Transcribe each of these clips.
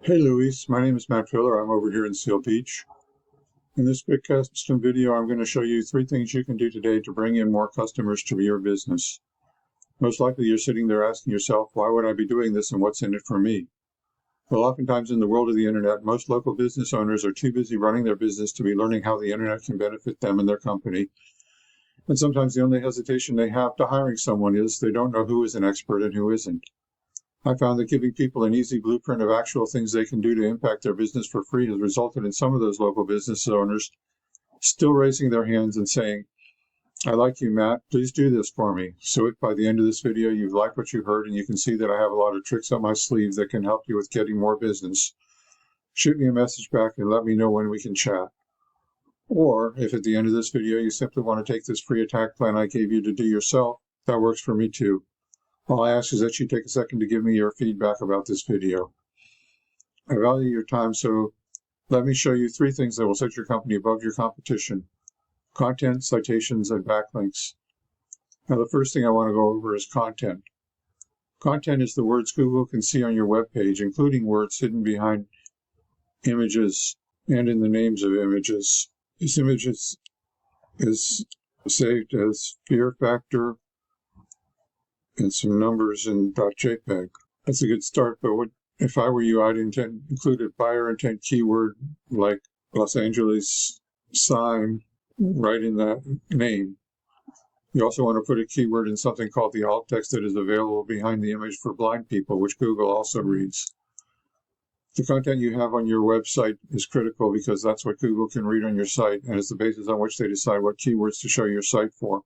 Hey Luis, my name is Matt Filler. I'm over here in Seal Beach. In this quick custom video, I'm going to show you 3 things you can do today to bring in more customers to your business. Most likely you're sitting there asking yourself, why would I be doing this and what's in it for me? Well, oftentimes in the world of the internet, most local business owners are too busy running their business to be learning how the internet can benefit them and their company. And sometimes the only hesitation they have to hiring someone is they don't know who is an expert and who isn't. I found that giving people an easy blueprint of actual things they can do to impact their business for free has resulted in some of those local business owners still raising their hands and saying, I like you, Matt, please do this for me. So if by the end of this video you've liked what you heard and you can see that I have a lot of tricks up my sleeve that can help you with getting more business, shoot me a message back and let me know when we can chat. Or if at the end of this video you simply want to take this free attack plan I gave you to do yourself, that works for me too. All I ask is that you take a second to give me your feedback about this video. I value your time, so let me show you 3 things that will set your company above your competition: content, citations, and backlinks. Now, the first thing I want to go over is content. Content is the words Google can see on your web page, including words hidden behind images and in the names of images. This image is saved as fear factor and some numbers in .jpg. That's a good start, but if I were you, I'd include a buyer intent keyword like Los Angeles sign right in that name. You also want to put a keyword in something called the alt text that is available behind the image for blind people, which Google also reads. The content you have on your website is critical because that's what Google can read on your site, and is the basis on which they decide what keywords to show your site for.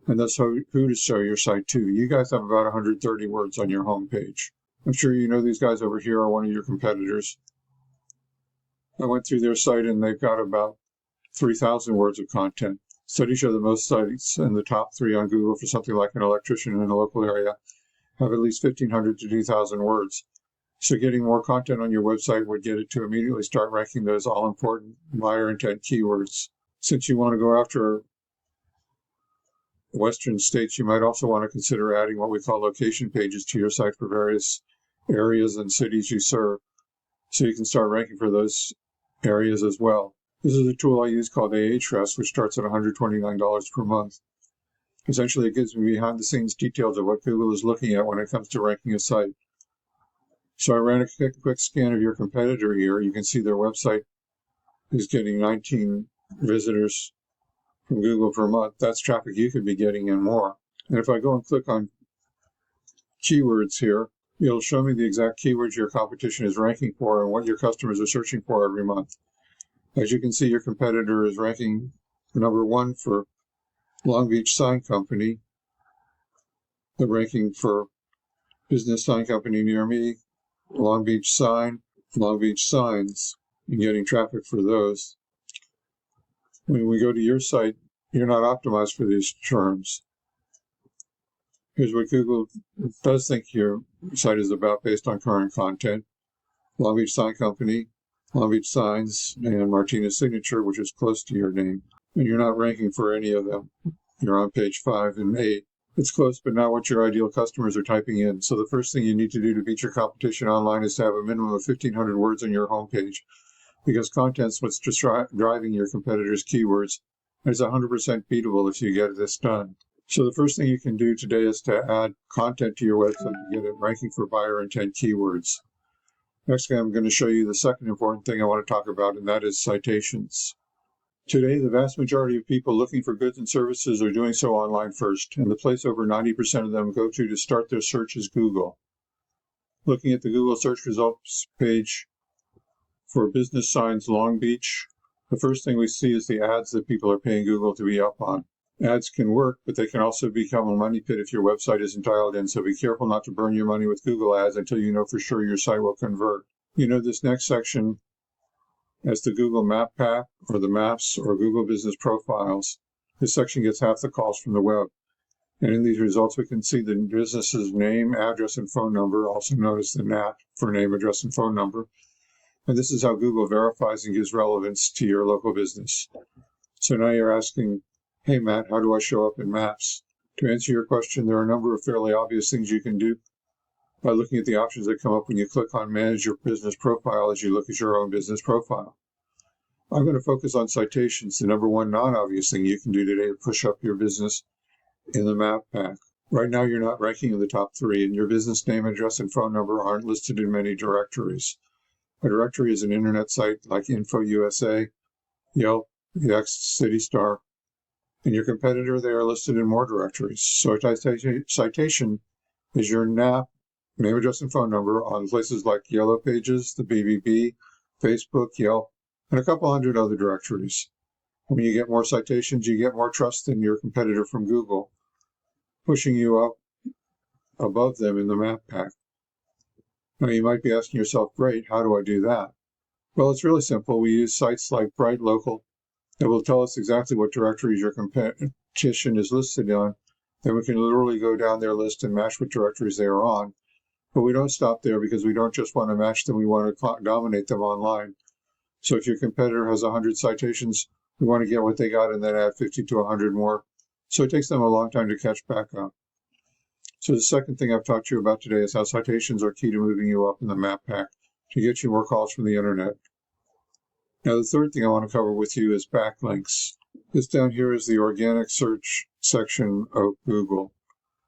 And that's who to show your site to. You guys have about 130 words on your homepage. I'm sure you know these guys over here are one of your competitors. I went through their site and they've got about 3,000 words of content. Studies show that most sites in the top 3 on Google for something like an electrician in a local area have at least 1,500 to 2,000 words. So getting more content on your website would get it to immediately start ranking those all-important buyer intent keywords. Since you want to go after Western states, you might also want to consider adding what we call location pages to your site for various areas and cities you serve, so you can start ranking for those areas as well. This is a tool I use called Ahrefs, which starts at $129 per month. Essentially, it gives me behind-the-scenes details of what Google is looking at when it comes to ranking a site. So I ran a quick scan of your competitor here. You can see their website is getting 19 visitors from Google per month. That's traffic you could be getting and more. And if I go and click on keywords here, it'll show me the exact keywords your competition is ranking for and what your customers are searching for every month. As you can see, your competitor is ranking number 1 for Long Beach Sign Company. They're ranking for business sign company near me, Long Beach Sign, Long Beach Signs, and getting traffic for those. When we go to your site, you're not optimized for these terms. Here's what Google does think your site is about based on current content: Long Beach Sign Company, Long Beach Signs, and Martinez Signature, which is close to your name. And you're not ranking for any of them. You're on page 5 and 8. It's close, but not what your ideal customers are typing in. So the first thing you need to do to beat your competition online is to have a minimum of 1,500 words on your homepage, because content's what's just driving your competitors' keywords. It's 100% beatable if you get this done. So the first thing you can do today is to add content to your website to get it ranking for buyer intent keywords. Next, I'm going to show you the second important thing I want to talk about, and that is citations. Today, the vast majority of people looking for goods and services are doing so online first, and the place over 90% of them go to start their search is Google. Looking at the Google search results page for business signs Long Beach, the first thing we see is the ads that people are paying Google to be up on. Ads can work, but they can also become a money pit if your website isn't dialed in, so be careful not to burn your money with Google ads until you know for sure your site will convert. You know this next section as the Google Map Pack, or the Maps, or Google Business Profiles. This section gets half the calls from the web. And in these results, we can see the business's name, address, and phone number, also known as the NAT for name, address, and phone number. And this is how Google verifies and gives relevance to your local business. So now you're asking, hey Matt, how do I show up in Maps? To answer your question, there are a number of fairly obvious things you can do. by looking at the options that come up when you click on Manage Your Business Profile as you look at your own business profile. I'm going to focus on citations, the number one non-obvious thing you can do today to push up your business in the map pack. Right now, you're not ranking in the top 3, and your business name, address, and phone number aren't listed in many directories. A directory is an internet site like Info USA, Yelp, the X City Star, and your competitor, they are listed in more directories. So a citation is your NAP, name, address, and phone number on places like Yellow Pages, the BBB, Facebook, Yelp, and a couple hundred other directories. When you get more citations, you get more trust than your competitor from Google, pushing you up above them in the map pack. Now you might be asking yourself, great, how do I do that? Well, it's really simple. We use sites like Bright Local that will tell us exactly what directories your competition is listed on. Then we can literally go down their list and match what directories they are on. But we don't stop there because we don't just want to match them, we want to dominate them online. So if your competitor has 100 citations, we want to get what they got and then add 50 to 100 more. So it takes them a long time to catch back up. So the second thing I've talked to you about today is how citations are key to moving you up in the map pack to get you more calls from the internet. Now the third thing I want to cover with you is backlinks. This down here is the organic search section of Google.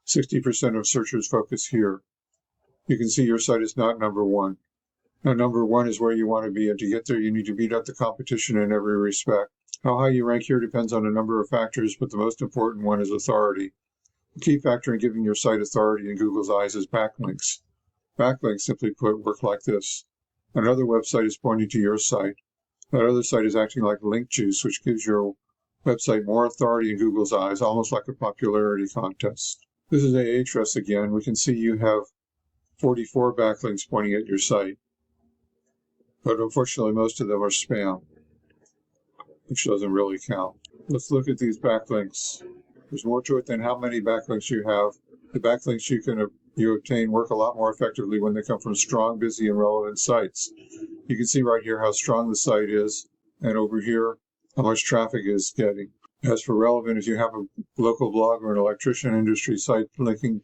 60% of searchers focus here. You can see your site is not number 1. Now number 1 is where you want to be, and to get there you need to beat out the competition in every respect. How high you rank here depends on a number of factors, but the most important one is authority. The key factor in giving your site authority in Google's eyes is backlinks. Backlinks, simply put, work like this. Another website is pointing to your site. That other site is acting like link juice, which gives your website more authority in Google's eyes, almost like a popularity contest. This is Ahrefs again. We can see you have 44 backlinks pointing at your site. But unfortunately, most of them are spam, which doesn't really count. Let's look at these backlinks. There's more to it than how many backlinks you have. The backlinks you obtain work a lot more effectively when they come from strong, busy, and relevant sites. You can see right here how strong the site is, and over here, how much traffic is getting. As for relevant, if you have a local blog or an electrician industry site linking,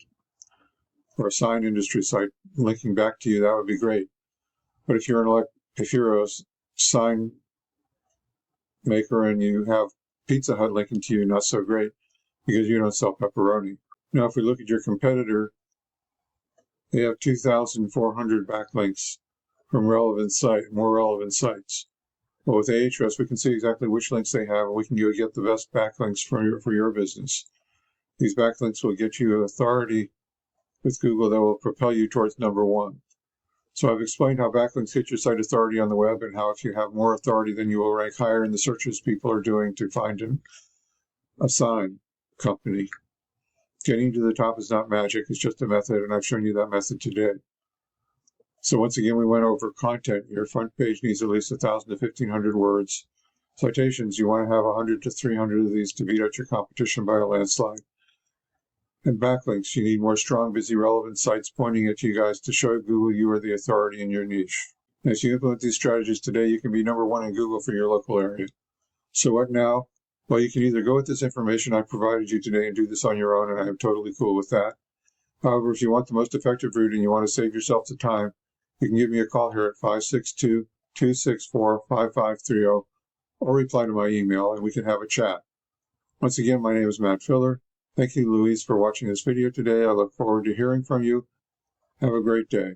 or a sign industry site linking back to you, that would be great. But if you're a sign maker and you have Pizza Hut linking to you, not so great, because you don't sell pepperoni. Now, if we look at your competitor, they have 2,400 backlinks from more relevant sites. But with Ahrefs, we can see exactly which links they have, and we can go get the best backlinks for your business. These backlinks will get you authority with Google that will propel you towards number 1. So I've explained how backlinks get your site authority on the web, and how if you have more authority, then you will rank higher in the searches people are doing to find a sign company. Getting to the top is not magic, it's just a method, and I've shown you that method today. So once again, we went over content. Your front page needs at least 1,000 to 1,500 words. Citations, you want to have 100 to 300 of these to beat out your competition by a landslide. And backlinks, you need more strong, busy, relevant sites pointing at you guys to show Google you are the authority in your niche. And as you implement these strategies today, you can be number 1 in Google for your local area. So what now? Well, you can either go with this information I provided you today and do this on your own, and I am totally cool with that. However, if you want the most effective route and you want to save yourself the time, you can give me a call here at 562-264-5530 or reply to my email and we can have a chat. Once again, my name is Matt Filler. Thank you, Louise, for watching this video today. I look forward to hearing from you. Have a great day.